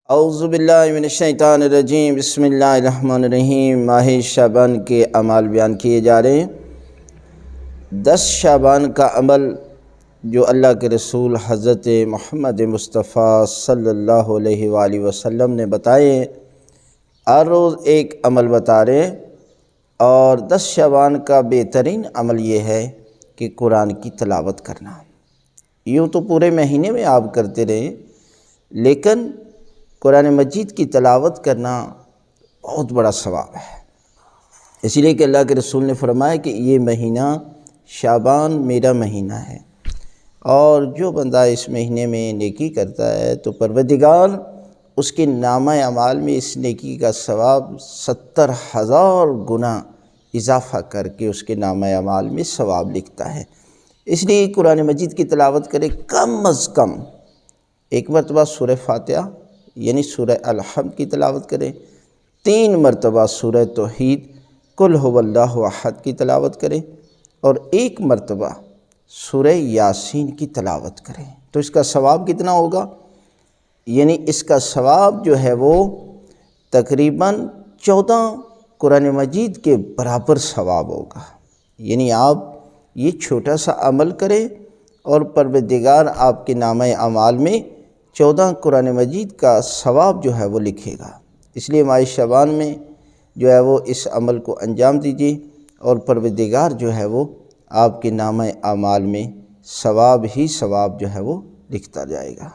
اعوذ باللہ من الشیطان الرجیم، بسم اللہ الرحمن الرحیم۔ ماہ شعبان کے اعمال بیان کیے جا رہے ہیں۔ 10 شعبان کا عمل جو اللہ کے رسول حضرت محمد مصطفیٰ صلی اللہ علیہ وآلہ وسلم نے بتائے، ہر روز ایک عمل بتا رہے ہیں۔ اور 10 شعبان کا بہترین عمل یہ ہے کہ قرآن کی تلاوت کرنا۔ یوں تو پورے مہینے میں آپ کرتے رہیں، لیکن قرآن مجید کی تلاوت کرنا بہت بڑا ثواب ہے۔ اس لیے کہ اللہ کے رسول نے فرمایا کہ یہ مہینہ شعبان میرا مہینہ ہے، اور جو بندہ اس مہینے میں نیکی کرتا ہے تو پروردگار اس کے نامہ اعمال میں اس نیکی کا ثواب 70,000 گنا اضافہ کر کے اس کے نامہ اعمال میں ثواب لکھتا ہے۔ اس لیے قرآن مجید کی تلاوت کرے، کم از کم ایک مرتبہ سورہ فاتحہ یعنی سورہ الحمد کی تلاوت کریں، 3 مرتبہ سورہ توحید قل هو اللہ احد کی تلاوت کریں، اور 1 مرتبہ سورہ یاسین کی تلاوت کریں۔ تو اس کا ثواب کتنا ہوگا؟ یعنی اس کا ثواب جو ہے وہ تقریباً 14 قرآن مجید کے برابر ثواب ہوگا۔ یعنی آپ یہ چھوٹا سا عمل کریں اور پروردگار آپ کے نامہ اعمال میں 14 قرآن مجید کا ثواب جو ہے وہ لکھے گا۔ اس لیے ماہ شعبان میں جو ہے وہ اس عمل کو انجام دیجیے، اور پروردگار جو ہے وہ آپ کے نامہ اعمال میں ثواب ہی ثواب جو ہے وہ لکھتا جائے گا۔